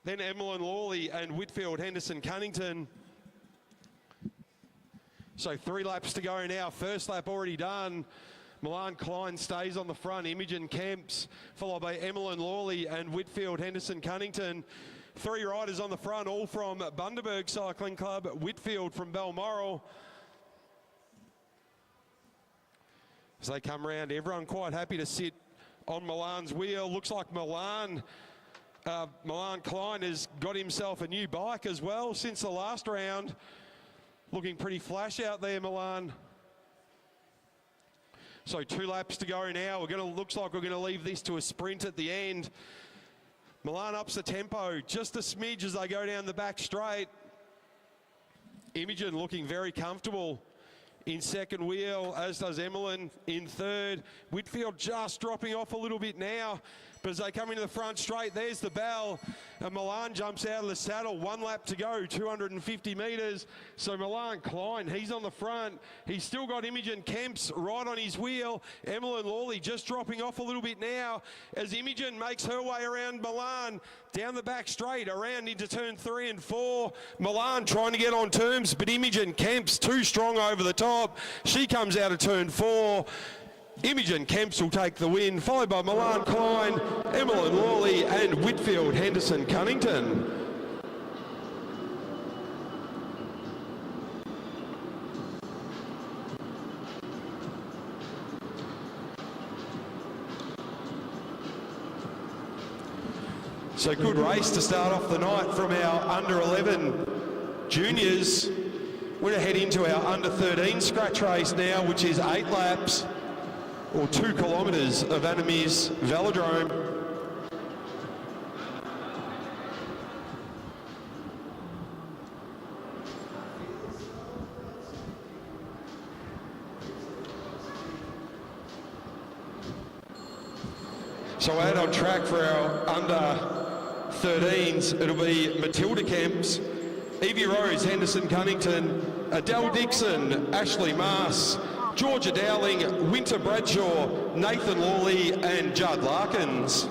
then Emmeline Lawley and Whitfield Henderson Cunnington. So 3 laps to go now. First lap already done. Milan Klein stays on the front. Imogen Kemps, followed by Emmeline Lawley and Whitfield Henderson Cunnington. 3 riders on the front, all from Bundaberg Cycling Club. Whitfield from Balmoral. As they come round, everyone quite happy to sit on Milan's wheel. Looks like Milan Klein has got himself a new bike as well since the last round. Looking pretty flash out there, Milan. So 2 laps to go now. Looks like we're gonna leave this to a sprint at the end. Milan ups the tempo just a smidge as they go down the back straight. Imogen looking very comfortable in second wheel, as does Emmeline in third. Whitfield just dropping off a little bit now, but as they come into the front straight, there's the bell, and Milan jumps out of the saddle. 1 lap to go, 250 metres. So Milan Klein, he's on the front. He's still got Imogen Kemps right on his wheel. Emmeline Lawley just dropping off a little bit now as Imogen makes her way around Milan, down the back straight, around into turn 3 and 4. Milan trying to get on terms, but Imogen Kemps too strong over the top. She comes out of turn 4. Imogen Kemps will take the win, followed by Milan Klein, Emmeline Lawley and Whitfield Henderson Cunnington. So good race to start off the night from our under 11 juniors. We're going to head into our under 13 scratch race now, which is 8 laps or 2 kilometres of Anime's Velodrome. So out on track for our under 13s, it'll be Matilda Kemps, Evie Rose, Henderson Cunnington, Adele Dixon, Ashley Maas, Georgia Dowling, Winter Bradshaw, Nathan Lawley and Judd Larkins.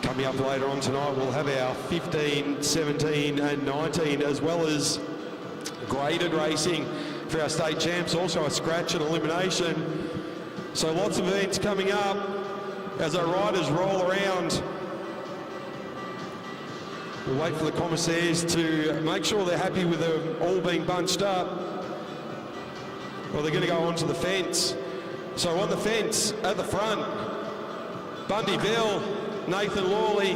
Coming up later on tonight, we'll have our 15, 17 and 19, as well as graded racing for our state champs, also a scratch and elimination. So lots of events coming up as our riders roll around. We'll wait for the commissaires to make sure they're happy with them all being bunched up. Well, they're going to go onto the fence. So on the fence at the front, Bundy Bell, Nathan Lawley,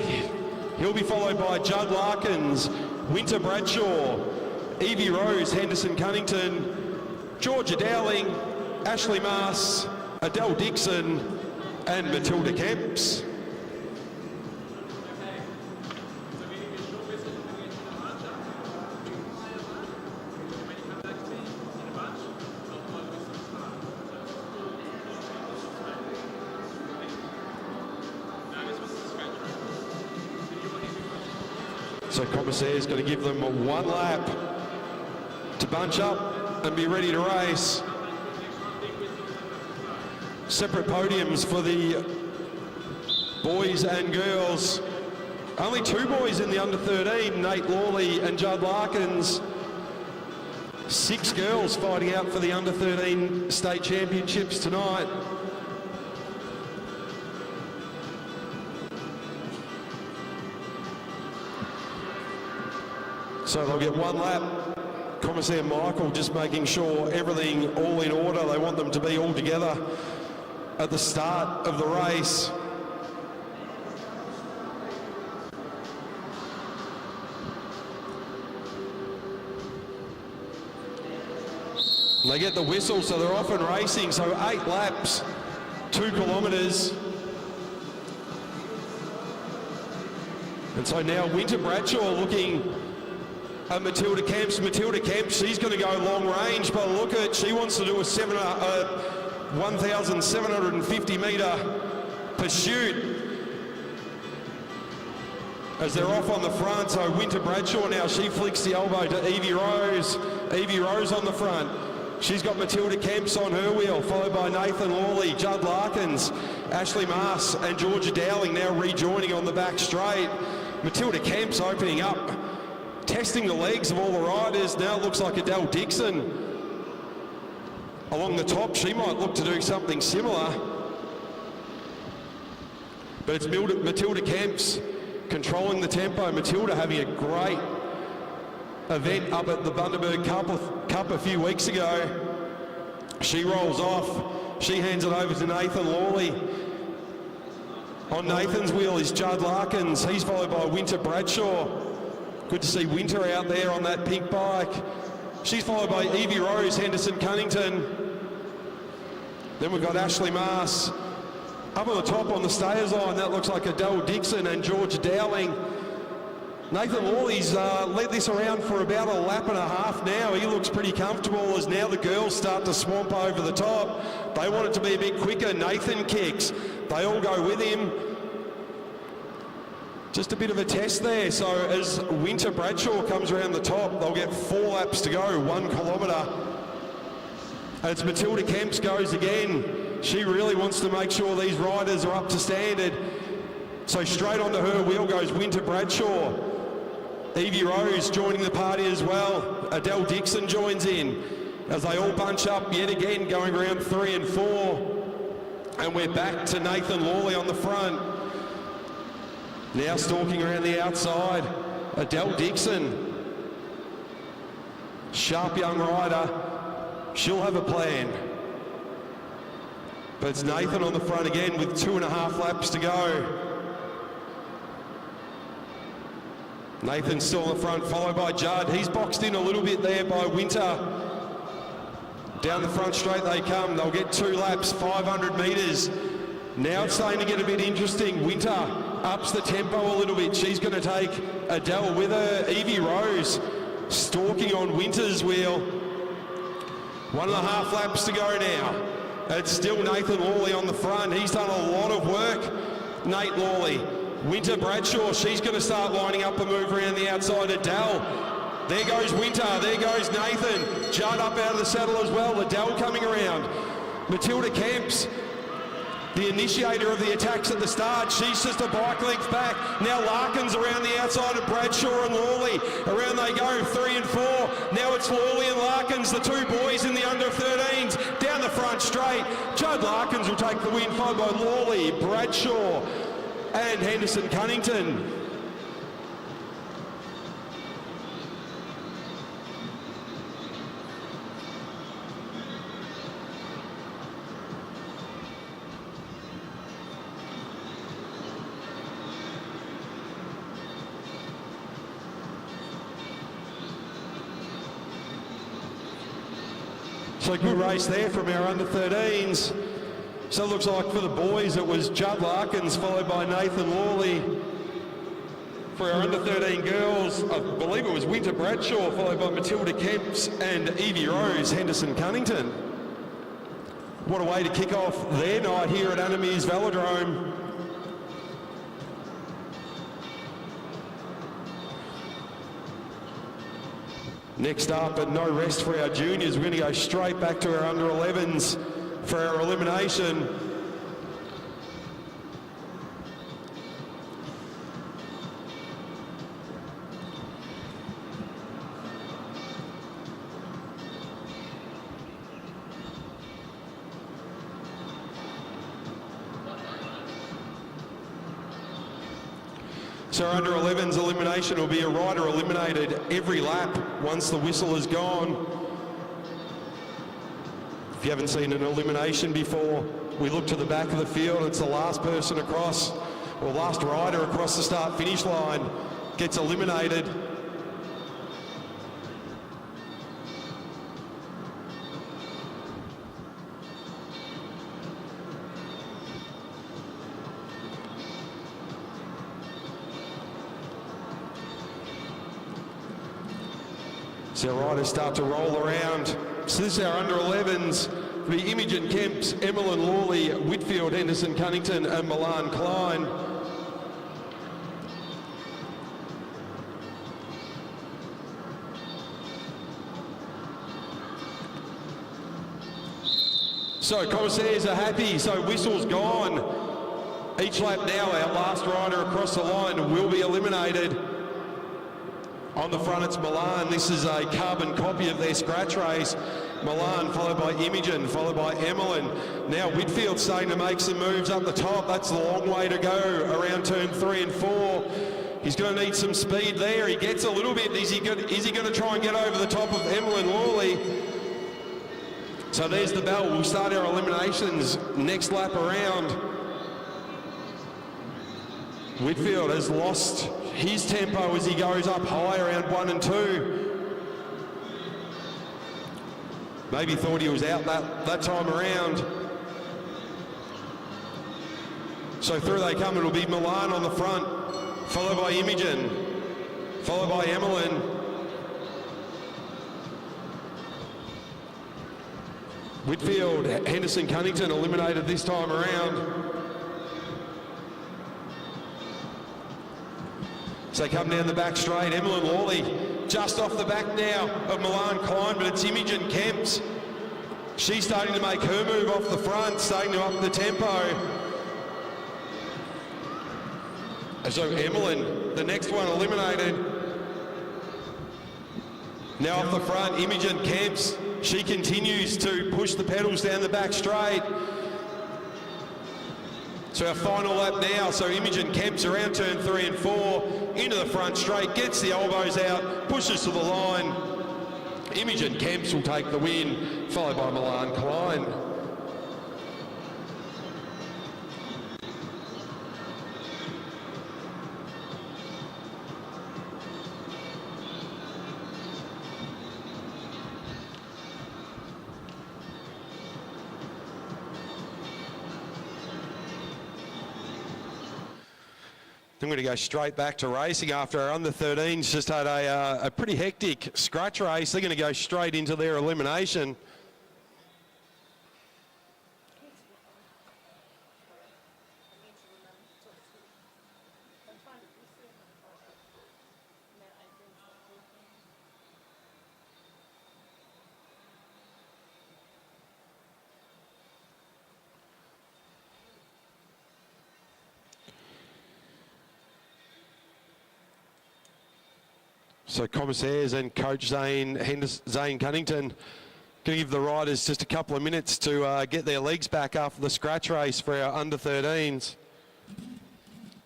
he'll be followed by Judd Larkins, Winter Bradshaw, Evie Rose, Henderson Cunnington, Georgia Dowling, Ashley Maas, Adele Dixon and Matilda Kemps. So Commissaire's going to give them 1 lap to bunch up and be ready to race. Separate podiums for the boys and girls. Only 2 boys in the under 13, Nate Lawley and Judd Larkins. 6 girls fighting out for the under 13 state championships tonight. So they'll get 1 lap. Commissaire Michael just making sure everything all in order. They want them to be all together at the start of the race. They get the whistle, so they're off and racing. So 8 laps, 2 kilometres. And so now Winter Bradshaw looking at Matilda Kemps. Matilda Kemps, she's going to go long range, but look at, she wants to do a 1,750 metre pursuit. as they're off on the front. So Winter Bradshaw now, she flicks the elbow to Evie Rose. Evie Rose on the front. She's got Matilda Kemps on her wheel, followed by Nathan Lawley, Judd Larkins, Ashley Maas and Georgia Dowling now rejoining on the back straight. Matilda Kemps opening up, testing the legs of all the riders. Now it looks like Adele Dixon along the top. She might look to do something similar. But it's Matilda Kemps controlling the tempo. Matilda having a great event up at the Bundaberg Cup a few weeks ago. She rolls off. She hands it over to Nathan Lawley. On Nathan's wheel is Judd Larkins. He's followed by Winter Bradshaw. Good to see Winter out there on that pink bike. She's followed by Evie Rose, Henderson Cunnington. Then we've got Ashley Maas. Up on the top on the stayers line, that looks like Adele Dixon and Georgia Dowling. Nathan Lawley's led this around for about a lap and a half now. He looks pretty comfortable as now the girls start to swamp over the top. They want it to be a bit quicker. Nathan kicks. They all go with him. Just a bit of a test there. So as Winter Bradshaw comes around the top, they'll get 4 laps to go, 1 kilometre. As Matilda Kemps goes again, she really wants to make sure these riders are up to standard. So straight onto her wheel goes Winter Bradshaw. Evie Rose joining the party as well. Adele Dixon joins in as they all bunch up yet again, going around 3 and 4. And we're back to Nathan Lawley on the front. Now stalking around the outside, Adele Dixon. Sharp young rider. She'll have a plan. But it's Nathan on the front again with 2.5 laps to go. Nathan's still on the front, followed by Judd. He's boxed in a little bit there by Winter. Down the front straight they come. They'll get 2 laps, 500 metres. Now it's starting to get a bit interesting. Winter ups the tempo a little bit. She's going to take Adele with her. Evie Rose stalking on Winter's wheel. 1.5 laps to go now. It's still Nathan Lawley on the front. He's done a lot of work. Nate Lawley. Winter Bradshaw, she's going to start lining up a move around the outside. Adele. There goes Winter. There goes Nathan. Judd up out of the saddle as well. Adele coming around. Matilda Kemps, the initiator of the attacks at the start. She's just a bike length back. Now Larkins around the outside of Bradshaw and Lawley. Around they go, 3 and 4. Now it's Lawley and Larkins, the 2 boys in the under 13s. Down the front straight. Judd Larkins will take the win, followed by Lawley, Bradshaw and Henderson Cunnington. So good race there from our under 13s. So it looks like for the boys it was Judd Larkins followed by Nathan Lawley. For our under 13 girls, I believe it was Winter Bradshaw followed by Matilda Kemps and Evie Rose, Henderson Cunnington. What a way to kick off their night here at Anamir's Velodrome. Next up, but no rest for our juniors. We're going to go straight back to our under 11s for our elimination. So our under 11s elimination will be a rider eliminated every lap once the whistle is gone. If you haven't seen an elimination before, we look to the back of the field. It's the last person across, or last rider across the start-finish line gets eliminated. So our riders start to roll around. So this is our under 11s. It'll be Imogen Kemps, Emmeline Lawley, Whitfield, Henderson Cunnington and Milan Klein. So commissaires are happy, so whistle's gone. Each lap now, our last rider across the line will be eliminated. On the front, it's Milan. This is a carbon copy of their scratch race. Milan, followed by Imogen, followed by Emmeline. Now Whitfield's starting to make some moves up the top. That's a long way to go around turn 3 and 4. He's going to need some speed there. He gets a little bit. Is he going to try and get over the top of Emmeline Lawley? So there's the bell. We'll start our eliminations next lap around. Whitfield has lost his tempo as he goes up high around 1 and 2. Maybe thought he was out that time around. So through they come. It'll be Milan on the front, followed by Imogen, followed by Emmeline. Whitfield, Henderson, Cunnington eliminated this time around. So they come down the back straight. Emmeline Lawley just off the back now of Milan Klein, but it's Imogen Kemps. She's starting to make her move off the front, starting to up the tempo. So Emmeline, the next one eliminated. Now off the front, Imogen Kemps. She continues to push the pedals down the back straight. So our final lap now, so Imogen Kemps around turn 3 and 4, into the front straight, gets the elbows out, pushes to the line. Imogen Kemps will take the win, followed by Milan Klein. I'm going to go straight back to racing after our under-13s just had a pretty hectic scratch race. They're going to go straight into their elimination. So commissaires and coach Zane Cunnington going to give the riders just a couple of minutes to get their legs back after the scratch race for our under-13s.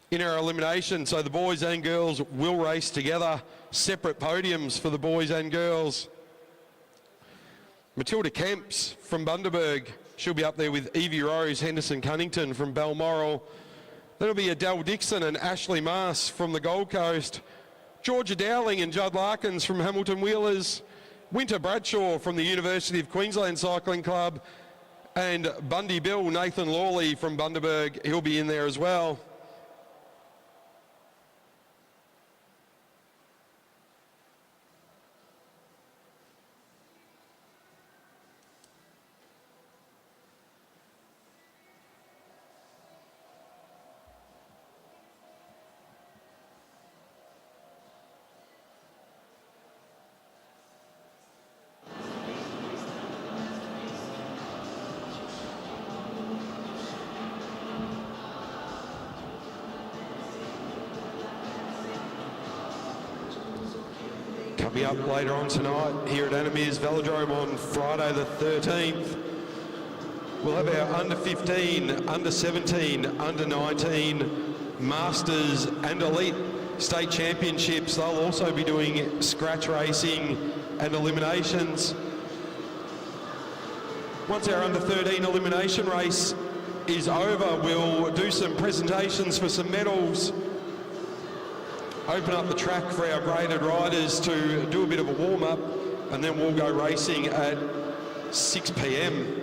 In our elimination, so the boys and girls will race together, separate podiums for the boys and girls. Matilda Kemps from Bundaberg, she'll be up there with Evie Rose, Henderson Cunnington from Balmoral. That'll be Adele Dixon and Ashley Maas from the Gold Coast. Georgia Dowling and Judd Larkins from Hamilton Wheelers, Winter Bradshaw from the University of Queensland Cycling Club, and Bundy Bill, Nathan Lawley from Bundaberg, he'll be in there as well. Coming up later on tonight here at Animere's Velodrome on Friday the 13th, we'll have our under-15, under-17, under-19 Masters and Elite State Championships. They'll also be doing scratch racing and eliminations. Once our under-13 elimination race is over, we'll do some presentations for some medals, open up the track for our graded riders to do a bit of a warm-up, and then we'll go racing at 6 p.m.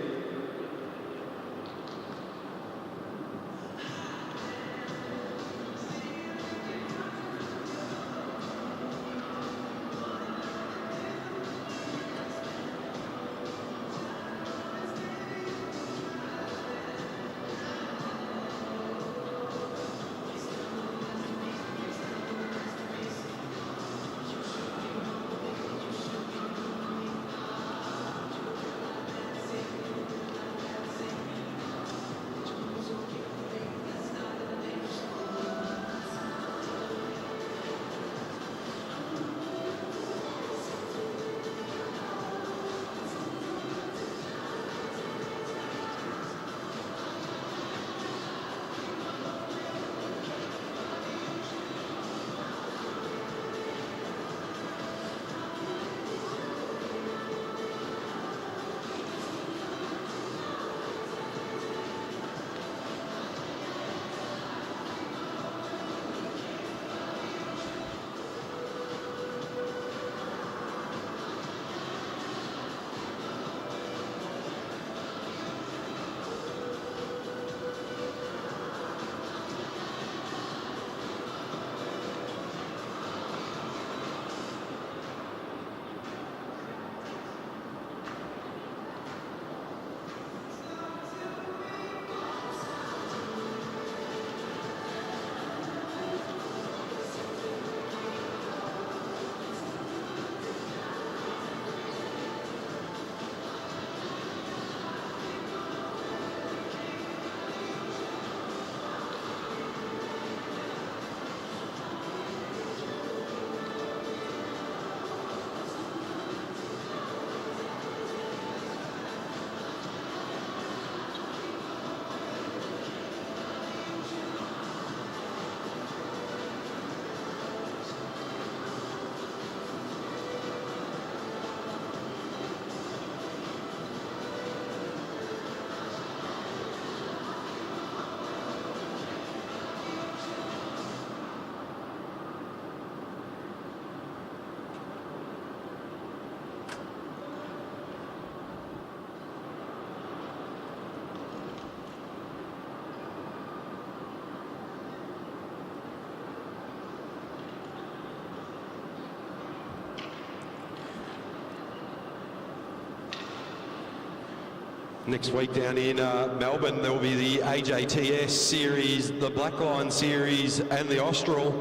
Next week down in Melbourne, there will be the AJTS series, the Blackline series, and the Austral.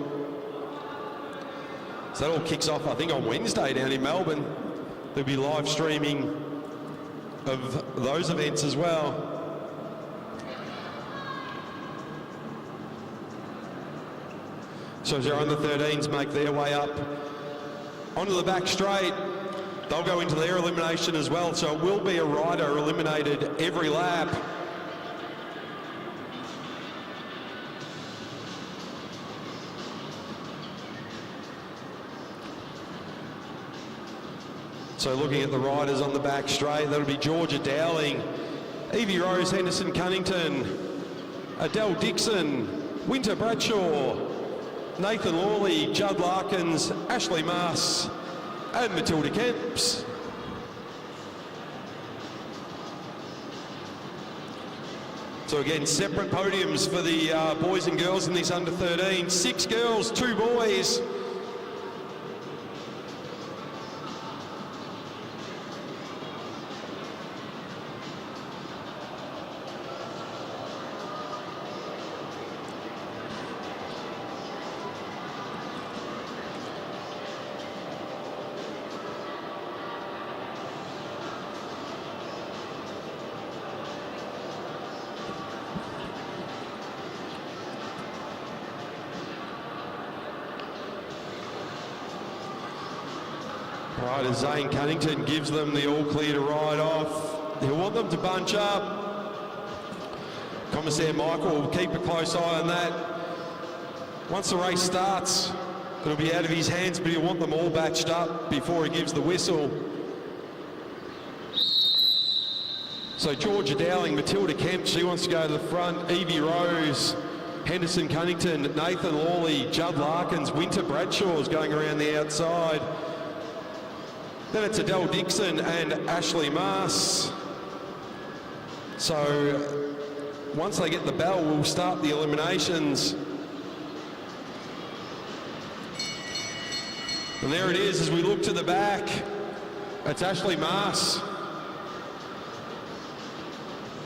So that all kicks off, I think, on Wednesday down in Melbourne. There'll be live streaming of those events as well. So as our under 13s make their way up onto the back straight, they'll go into their elimination as well. So it will be a rider eliminated every lap. So looking at the riders on the back straight, that'll be Georgia Dowling, Evie Rose, Henderson Cunnington, Adele Dixon, Winter Bradshaw, Nathan Lawley, Judd Larkins, Ashley Maas, and Matilda Kemps. So again, separate podiums for the boys and girls in this under 13. 6 girls, 2 boys. Right, as Zane Cunnington gives them the all clear to ride off. He'll want them to bunch up. Commissaire Michael will keep a close eye on that. Once the race starts, it'll be out of his hands, but he'll want them all batched up before he gives the whistle. So Georgia Dowling, Matilda Kemp, she wants to go to the front. Evie Rose, Henderson Cunnington, Nathan Lawley, Judd Larkins, Winter Bradshaw is going around the outside. Then it's Adele Dixon and Ashley Maas. So once they get the bell, we'll start the eliminations. And there it is as we look to the back. It's Ashley Maas,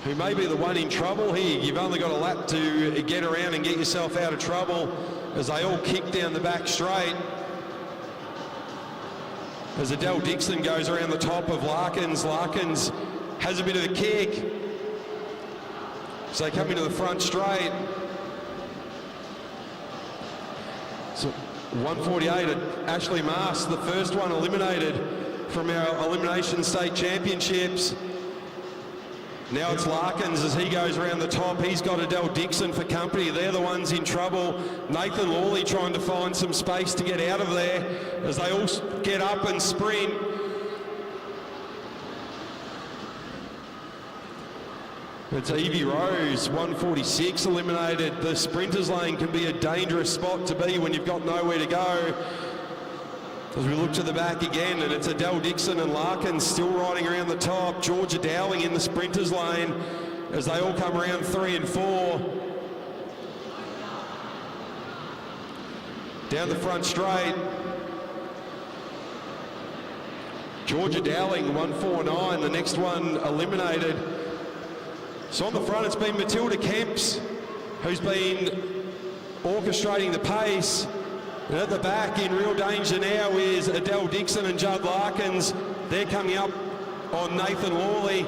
who may be the one in trouble here. You've only got a lap to get around and get yourself out of trouble as they all kick down the back straight. As Adele Dixon goes around the top of Larkins. Larkins has a bit of a kick. So they come into the front straight. So 148, Ashley Maas, the first one eliminated from our Elimination State Championships. Now it's Larkins as he goes around the top. He's got Adele Dixon for company. They're the ones in trouble. Nathan Lawley trying to find some space to get out of there as they all get up and sprint. It's Evie Rose, 146 eliminated. The sprinters lane can be a dangerous spot to be when you've got nowhere to go. As we look to the back again, and it's Adele Dixon and Larkins still riding around the top. Georgia Dowling in the sprinters lane as they all come around 3 and 4. Down the front straight. Georgia Dowling, 149, the next one eliminated. So on the front, it's been Matilda Kemps, who's been orchestrating the pace. And at the back, in real danger now, is Adele Dixon and Judd Larkins. They're coming up on Nathan Lawley.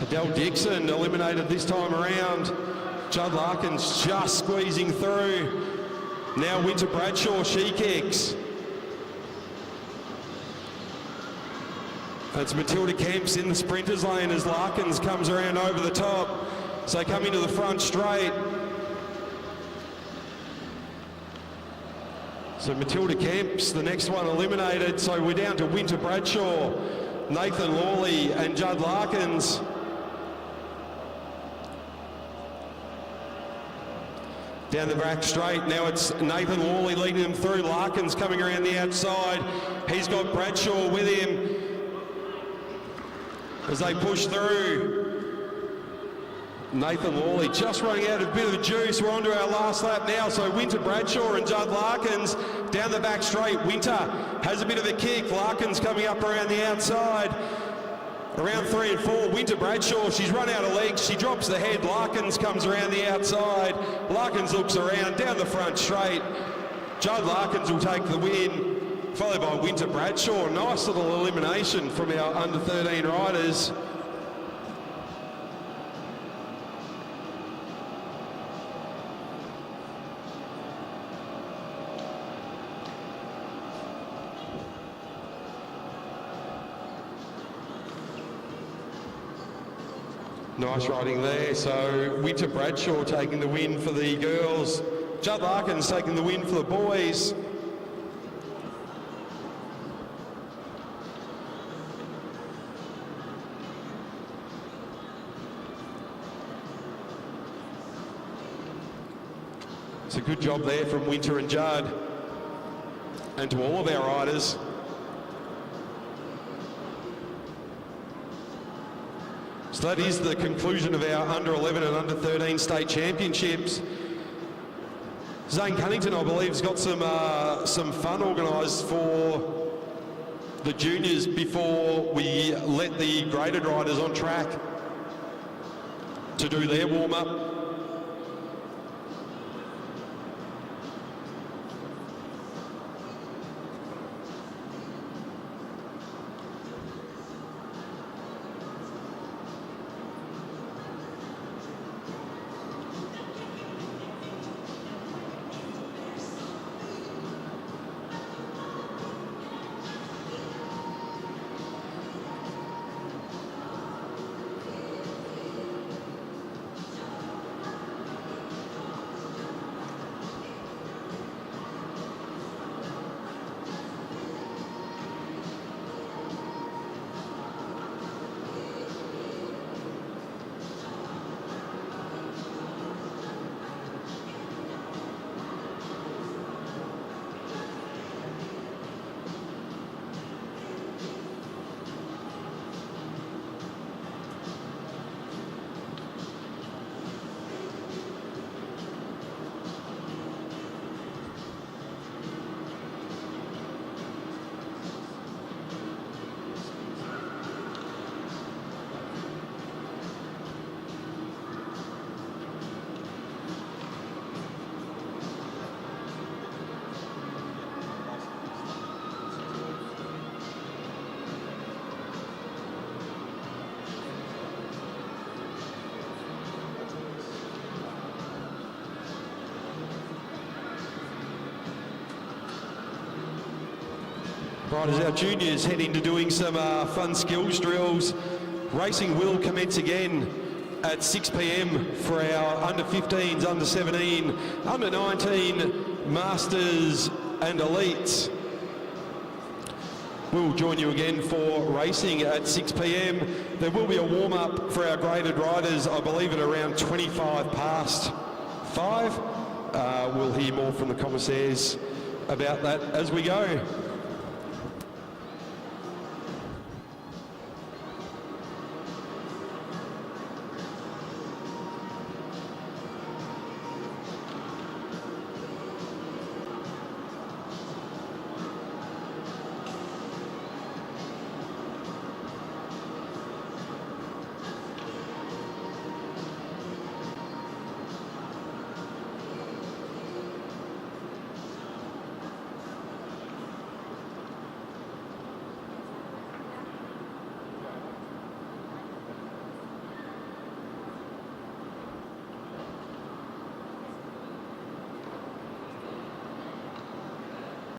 Adele Dixon eliminated this time around. Judd Larkins just squeezing through. Now Winter Bradshaw, she kicks. It's Matilda Kemps in the sprinters lane as Larkins comes around over the top. So coming to the front straight. So Matilda Kemps, the next one eliminated. So we're down to Winter Bradshaw, Nathan Lawley and Judd Larkins. Down the back straight, now it's Nathan Lawley leading them through. Larkins coming around the outside. He's got Bradshaw with him. As they push through. Nathan Lawley just running out of a bit of the juice. We're on to our last lap now. So Winter Bradshaw and Judd Larkins down the back straight. Winter has a bit of a kick. Larkins coming up around the outside. Around 3 and 4, Winter Bradshaw, she's run out of legs. She drops the head. Larkins comes around the outside. Larkins looks around down the front straight. Judd Larkins will take the win, followed by Winter Bradshaw. Nice little elimination from our under 13 riders. Nice riding there. So Winter Bradshaw taking the win for the girls. Judd Larkins taking the win for the boys. It's a good job there from Winter and Judd, and to all of our riders. So that is the conclusion of our under 11 and under 13 state championships. Zane Cunnington, I believe, has got some fun organised for the juniors before we let the graded riders on track to do their warm-up. Right, as our juniors head into doing some fun skills drills, racing will commence again at 6 p.m. for our under 15s, under 17, under 19, Masters and Elites. We'll join you again for racing at 6 p.m. There will be a warm-up for our graded riders, I believe at around 25 past 5. We'll hear more from the commissaires about that as we go.